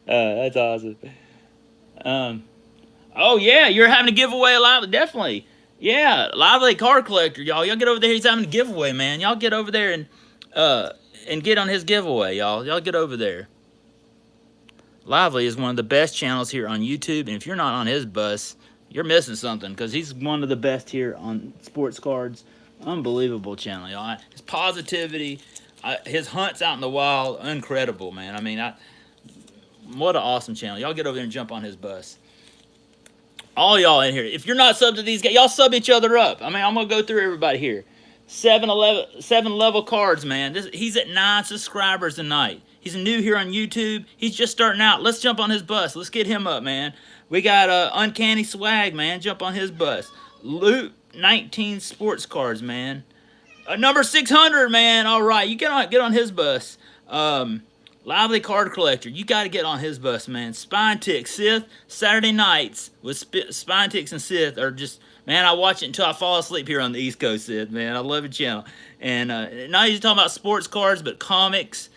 That's awesome. Oh, yeah, you're having a giveaway a lot. Definitely. Yeah, Lively Card Collector, y'all. Y'all get over there. He's having a giveaway, man. Y'all get over there and get on his giveaway, y'all. Y'all get over there. Lively is one of the best channels here on YouTube, and if you're not on his bus, you're missing something, because he's one of the best here on sports cards. Unbelievable channel, y'all. His positivity, his hunts out in the wild, incredible, man. I mean, what an awesome channel. Y'all get over there and jump on his bus. All y'all in here, if you're not subbed to these guys, y'all sub each other up. I mean, I'm going to go through everybody here. 7 level cards, man. He's at 9 subscribers tonight. He's new here on YouTube. He's just starting out. Let's jump on his bus. Let's get him up, man. We got Uncanny Swag, man. Jump on his bus. Loot 19 sports cards, man. Number 600, man. All right, you get on his bus. Lively Card Collector, you got to get on his bus, man. Spine Tick, Sith, Saturday nights with Spine Ticks and Sith are just, man, I watch it until I fall asleep here on the East Coast, Sith, man. I love your channel. And not just talking about sports cards, but comics,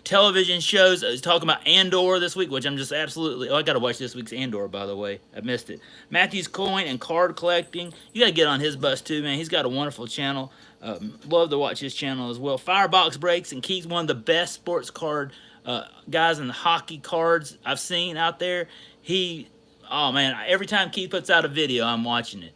television shows. I was talking about Andor this week, which I'm just absolutely... Oh, I got to watch this week's Andor, by the way. I missed it. Matthew's Coin and Card Collecting. You got to get on his bus, too, man. He's got a wonderful channel. Love to watch his channel as well. Firebox Breaks, and Keith's one of the best sports card guys in the hockey cards I've seen out there. Oh, man, every time Keith puts out a video, I'm watching it.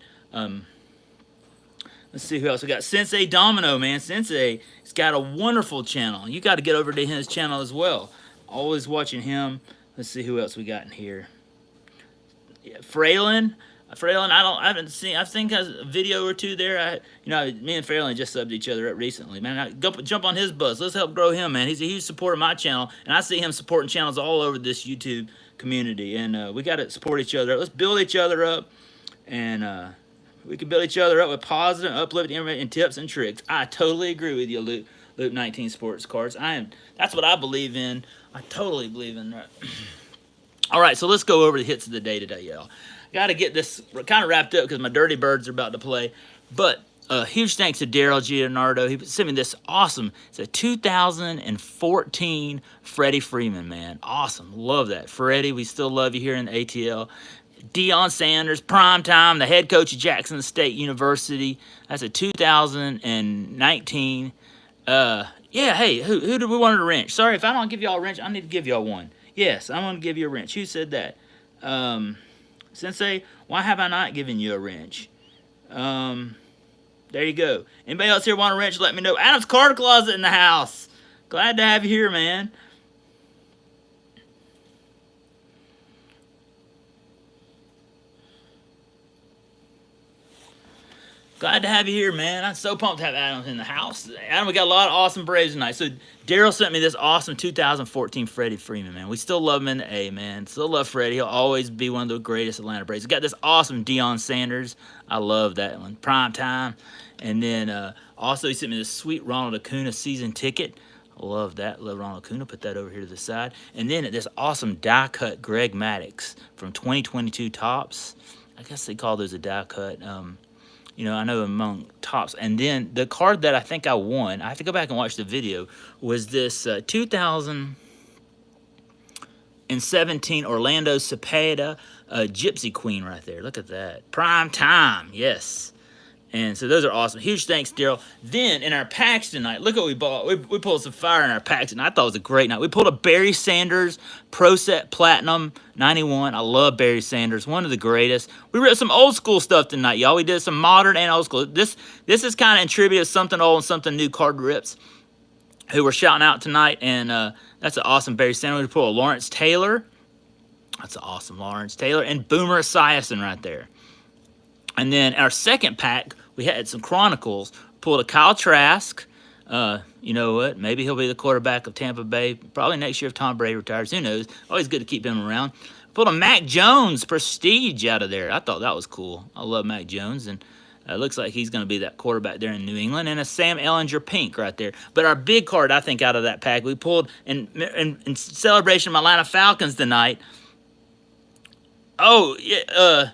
Let's see who else we got. Sensei Domino, man. Sensei has got a wonderful channel. You got to get over to his channel as well. Always watching him. Let's see who else we got in here. Yeah, Fraylin, I haven't seen. I think a video or two there. Me and Fraylin just subbed each other up recently, man. Jump on his bus. Let's help grow him, man. He's a huge supporter of my channel, and I see him supporting channels all over this YouTube community. And we got to support each other. Let's build each other up, and we can build each other up with positive, uplifting information and tips and tricks. I totally agree with you, Loop 19 Sports Cards. That's what I believe in. I totally believe in that. All right, so let's go over the hits of the day today, y'all. Got to get this kind of wrapped up because my Dirty Birds are about to play. But huge thanks to Daryl Gianardo. He sent me this awesome, it's a 2014 Freddie Freeman, man. Awesome. Love that. Freddie, we still love you here in the ATL. Deion Sanders, prime time, the head coach of Jackson State University. That's a 2019. Yeah, hey, who do we want a wrench? Sorry, if I don't give y'all a wrench, I need to give y'all one. Yes, I'm going to give you a wrench. Who said that? Sensei, why have I not given you a wrench? There you go. Anybody else here want a wrench, let me know. Adam's Card Closet in the house. Glad to have you here, man. Glad to have you here, man. I'm so pumped to have Adam in the house. Adam, we got a lot of awesome Braves tonight. So Daryl sent me this awesome 2014 Freddie Freeman, man. We still love him in the A, man. Still love Freddie. He'll always be one of the greatest Atlanta Braves. We got this awesome Deion Sanders. I love that one. Prime time. And then also he sent me this sweet Ronald Acuna season ticket. I love that. Love Ronald Acuna. Put that over here to the side. And then this awesome die-cut Greg Maddux from 2022 Topps. I guess they call those a die-cut. I know among Topps. And then the card that I think I won, I have to go back and watch the video, was this 2017 Orlando Cepeda Gypsy Queen right there. Look at that. Prime time. Yes. And so those are awesome. Huge thanks, Daryl. Then in our packs tonight, look what we bought. We pulled some fire in our packs tonight. I thought it was a great night. We pulled a Barry Sanders Pro Set Platinum 91. I love Barry Sanders, one of the greatest. We ripped some old school stuff tonight, y'all. We did some modern and old school. This is kind of in tribute to something old and something new card rips who we're shouting out tonight. And that's an awesome Barry Sanders. We pulled a Lawrence Taylor. That's an awesome Lawrence Taylor. And Boomer Esiason right there. And then our second pack, we had some Chronicles. Pulled a Kyle Trask. You know what? Maybe he'll be the quarterback of Tampa Bay. Probably next year if Tom Brady retires. Who knows? Always good to keep him around. Pulled a Mac Jones Prestige out of there. I thought that was cool. I love Mac Jones. And Looks like he's going to be that quarterback there in New England, and a Sam Ellinger pink right there. But our big card, I think, out of that pack, we pulled in celebration of my Atlanta Falcons tonight. Oh, yeah,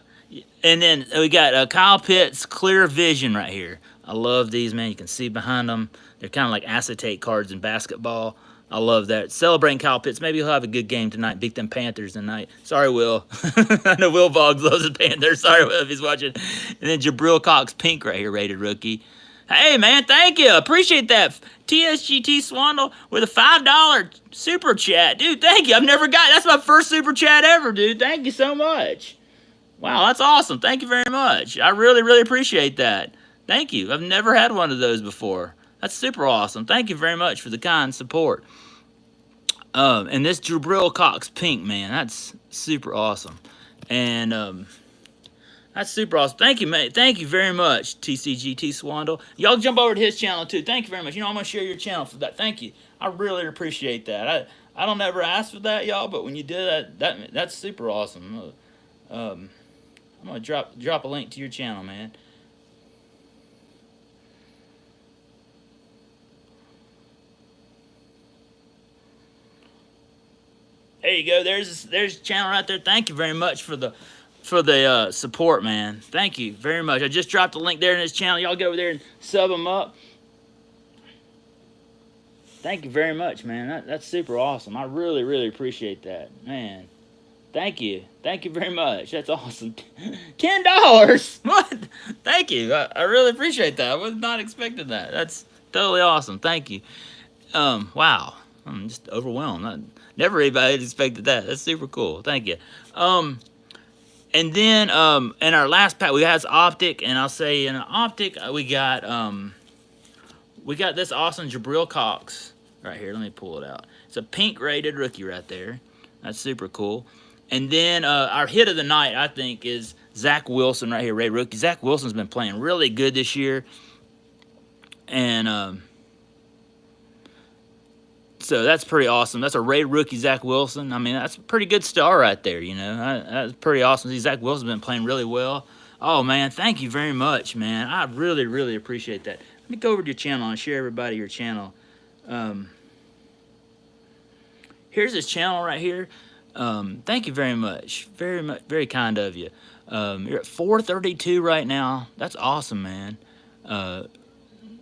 and then we got Kyle Pitts Clear Vision right here. I love these, man. You can see behind them. They're kind of like acetate cards in basketball. I love that. Celebrating Kyle Pitts. Maybe he'll have a good game tonight. Beat them Panthers tonight. Sorry, Will. I know Will Boggs loves the Panthers. Sorry, Will, if he's watching. And then Jabril Cox pink right here, rated rookie. Hey, man, thank you. Appreciate that. TSGT Swandle with a $5 super chat. Dude, thank you. That's my first super chat ever, dude. Thank you so much. Wow, that's awesome. Thank you very much. I really, really appreciate that. Thank you. I've never had one of those before. That's super awesome. Thank you very much for the kind support. And this Jabril Cox pink, man, that's super awesome. And that's super awesome. Thank you, mate. Thank you very much, TCGT Swandle. Y'all jump over to his channel too. Thank you very much. You know, I'm gonna share your channel for that. Thank you. I really appreciate that. I don't ever ask for that, y'all, but when you did that's super awesome. I'm gonna drop a link to your channel, man. There you go. There's the channel right there. Thank you very much for the support, man. Thank you very much. I just dropped a link there in his channel. Y'all go over there and sub him up. Thank you very much, man. That's super awesome. I really, really appreciate that, man. Thank you. Thank you very much. That's awesome. $10? What? Thank you. I really appreciate that. I was not expecting that. That's totally awesome. Thank you. Wow. I'm just overwhelmed. Never anybody expected that. That's super cool. Thank you. And then in our last pack we had Optic, and I'll say in Optic we got this awesome Jabril Cox right here. Let me pull it out. It's a pink rated rookie right there. That's super cool. And then our hit of the night, I think, is Zach Wilson right here, rated rookie. Zach Wilson's been playing really good this year, and so that's pretty awesome. That's a rated rookie, Zach Wilson. I mean, that's a pretty good star right there, you know. That's pretty awesome. See, Zach Wilson's been playing really well. Oh, man, thank you very much, man. I really, really appreciate that. Let me go over to your channel and share everybody your channel. Here's his channel right here. Thank you very much. Very kind of you. You're at 432 right now. That's awesome, man.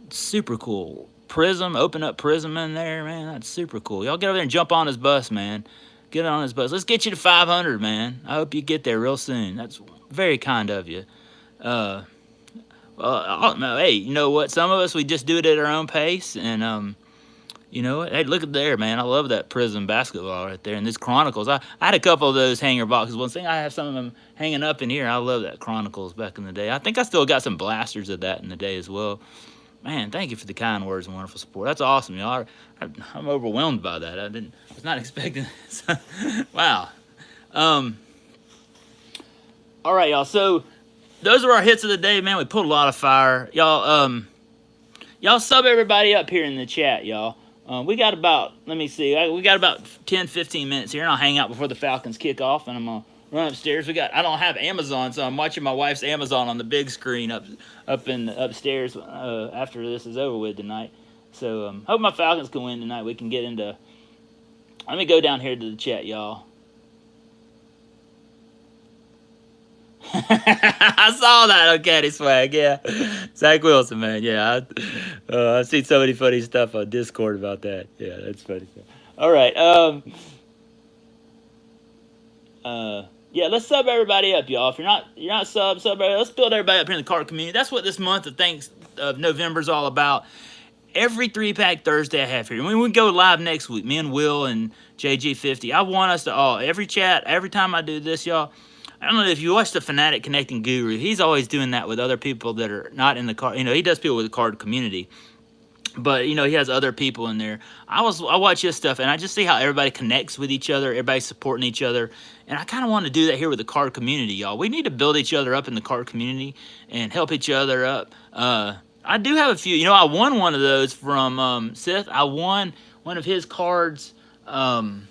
Super cool. Prism, open up Prism in there, man. That's super cool. Y'all get over there and jump on his bus, man. Get on his bus. Let's get you to 500, man. I hope you get there real soon. That's very kind of you. Well, hey, you know what? Some of us, we just do it at our own pace, and you know what? Hey, look at there, man. I love that Prism basketball right there. And this Chronicles, I had a couple of those hanger boxes. One thing, I have some of them hanging up in here. I love that Chronicles back in the day. I think I still got some blasters of that in the day as well. Man, thank you for the kind words and wonderful support. That's awesome, y'all. I'm overwhelmed by that. I was not expecting this. Wow. All right, y'all. So those are our hits of the day, man. We pulled a lot of fire, y'all. Y'all sub everybody up here in the chat, y'all. We got about, let me see, we got about 10-15 minutes here, and I'll hang out before the Falcons kick off, and I'm gonna run upstairs. I don't have Amazon, so I'm watching my wife's Amazon on the big screen upstairs after this is over with tonight. So hope my Falcons can win tonight. We can get into. Let me go down here to the chat, y'all. I saw that on Caddy Swag, yeah. Zach Wilson, man, yeah. I've seen so many funny stuff on Discord about that. Yeah, that's funny stuff. All right, yeah, let's sub everybody up, y'all. If you're not sub everybody. Let's build everybody up here in the card community. That's what this month of November is all about. Every 3-pack Thursday I have here. When we go live next week, me and Will and JG50, I want us to all, every chat, every time I do this, y'all, I don't know if you watch the Fanatic Connecting Guru. He's always doing that with other people that are not in the card. You know, he does people with the card community. But, you know, he has other people in there. I watch his stuff, and I just see how everybody connects with each other. Everybody's supporting each other. And I kind of want to do that here with the card community, y'all. We need to build each other up in the card community and help each other up. I do have a few. You know, I won one of those from Sith. I won one of his cards from,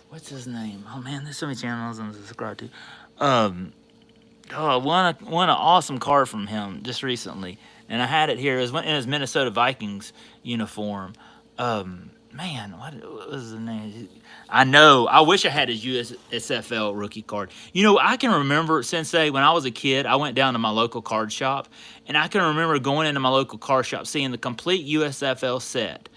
what's his name? Oh, man, there's so many channels I'm subscribed to. Oh, won an awesome card from him just recently, and I had it here. It was in his Minnesota Vikings uniform. Man, what was the name? I know. I wish I had his USFL rookie card. You know, I can remember, Sensei, when I was a kid, I went down to my local card shop, and I can remember going into my local card shop, seeing the complete USFL set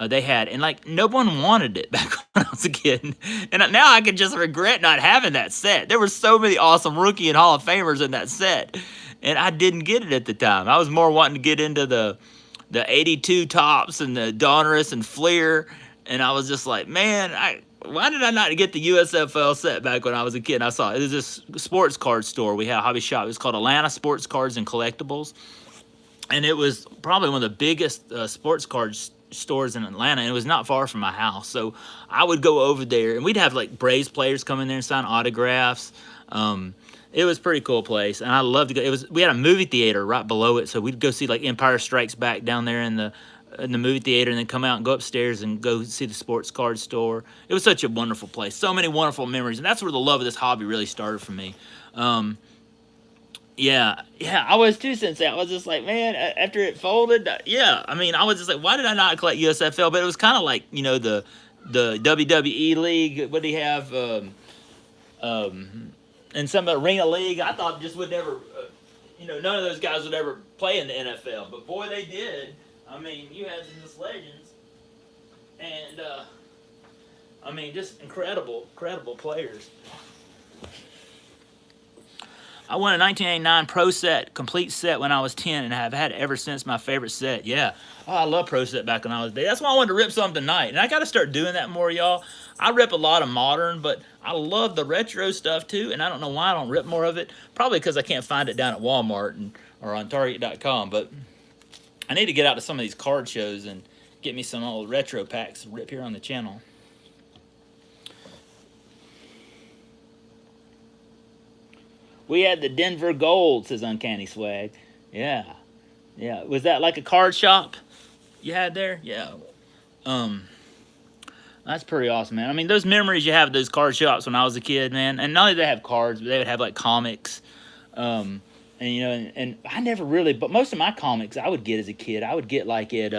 they had, and like no one wanted it back when I was a kid, and now I can just regret not having that set. There were so many awesome rookie and Hall of Famers in that set, and I didn't get it at the time. I was more wanting to get into the '82 tops and the Donruss and Fleer, and I was just like, man, why did I not get the USFL set back when I was a kid? And I saw it was this sports card store we had, a hobby shop. It was called Atlanta Sports Cards and Collectibles, and it was probably one of the biggest sports cards stores in Atlanta, and it was not far from my house. So I would go over there, and we'd have like Braves players come in there and sign autographs. It was a pretty cool place, and I loved to go. We had a movie theater right below it, so we'd go see like Empire Strikes Back down there in the movie theater, and then come out and go upstairs and go see the sports card store. It was such a wonderful place. So many wonderful memories, and that's where the love of this hobby really started for me. Yeah, I was too, Sensei. I was just like, man, after it folded, yeah. I mean, I was just like, why did I not collect USFL? But it was kind of like, the WWE league. What do you have? And some arena league. I thought just would never, none of those guys would ever play in the NFL. But boy, they did. I mean, you had some just legends, and I mean, just incredible players. I won a 1989 Pro Set, complete set when I was 10, and have had it ever since. My favorite set. Yeah. Oh, I love Pro Set back when I was a day. That's why I wanted to rip something tonight. And I got to start doing that more, y'all. I rip a lot of modern, but I love the retro stuff too, and I don't know why I don't rip more of it. Probably because I can't find it down at Walmart or on Target.com, but I need to get out to some of these card shows and get me some old retro packs to rip here on the channel. We had the Denver Gold, says Uncanny Swag. Yeah. Was that like a card shop you had there? Yeah. That's pretty awesome, man. I mean, those memories you have at those card shops when I was a kid, man. And not only did they have cards, but they would have like comics. And I never really, but most of my comics I would get as a kid, I would get like at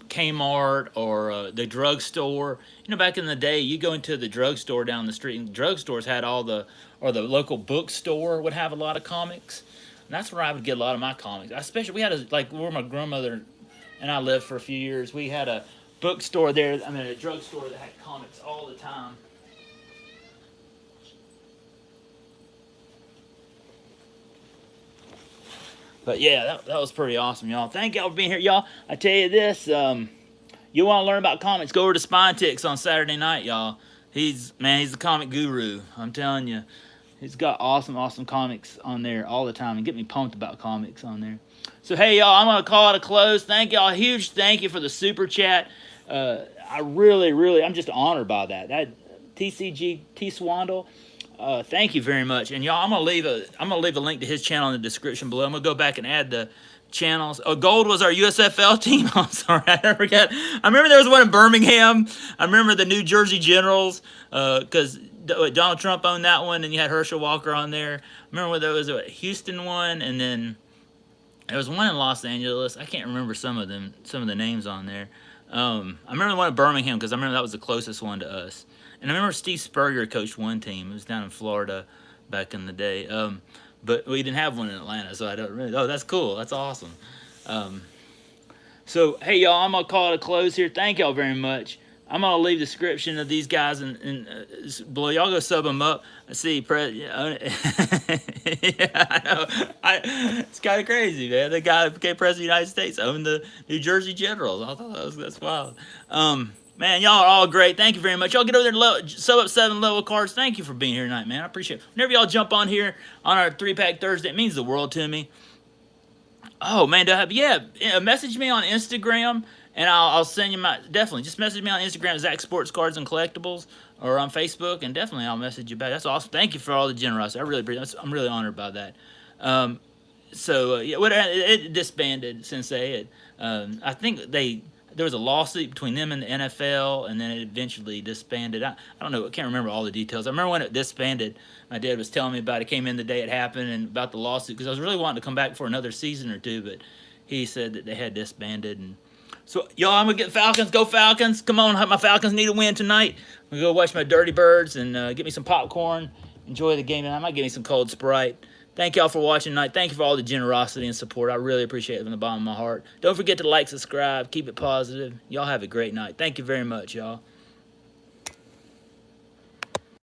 Kmart or the drugstore. Back in the day, you go into the drugstore down the street, and drugstores had the local bookstore would have a lot of comics. And that's where I would get a lot of my comics. Especially, we had where my grandmother and I lived for a few years, we had a bookstore there, a drugstore that had comics all the time. But yeah, that was pretty awesome, y'all. Thank y'all for being here, y'all. I tell you this, you want to learn about comics, go over to Spinetics on Saturday night, y'all. He's the comic guru. I'm telling you. He's got awesome comics on there all the time, and get me pumped about comics on there. So, hey, y'all, I'm going to call it a close. Thank y'all. A huge thank you for the super chat. I really, I'm just honored by that. That TCG T Swandle. Thank you very much. And y'all, I'm gonna leave a link to his channel in the description below. I'm gonna go back and add the channels. Oh, Gold was our USFL team. I'm sorry, I forgot. I remember there was one in Birmingham. I remember the New Jersey Generals, because Donald Trump owned that one, and you had Herschel Walker on there. I remember when there was a Houston one, and then there was one in Los Angeles. I can't remember some of the names on there. I remember the one in Birmingham because I remember that was the closest one to us. And I remember Steve Spurrier coached one team. It was down in Florida back in the day. But we didn't have one in Atlanta, so I don't really. Oh, that's cool. That's awesome. So, hey, y'all, I'm going to call it a close here. Thank y'all very much. I'm going to leave the description of these guys below. Y'all go sub them up. I see. Yeah, I know. It's kind of crazy, man. The guy that became president of the United States owned the New Jersey Generals. I thought that's wild. Man, y'all are all great. Thank you very much. Y'all get over there and sub up 7 level cards. Thank you for being here tonight, man. I appreciate it. Whenever y'all jump on here on our 3-Pack Thursday, it means the world to me. Oh, man, message me on Instagram, and I'll send you definitely, just message me on Instagram, Zach Sports Cards and Collectibles, or on Facebook, and definitely I'll message you back. That's awesome. Thank you for all the generosity. I really appreciate it. I'm really honored by that. Yeah, it disbanded since I think there was a lawsuit between them and the NFL, and then it eventually disbanded. I don't know. I can't remember all the details. I remember when it disbanded. My dad was telling me about it. Came in the day it happened and about the lawsuit because I was really wanting to come back for another season or two, but he said that they had disbanded. And so, y'all, I'm gonna get Falcons. Go Falcons! Come on, my Falcons need a win tonight. I'm gonna go watch my Dirty Birds and get me some popcorn. Enjoy the game, and I might get me some cold Sprite. Thank y'all for watching tonight. Thank you for all the generosity and support. I really appreciate it from the bottom of my heart. Don't forget to like, subscribe, keep it positive. Y'all have a great night. Thank you very much, y'all.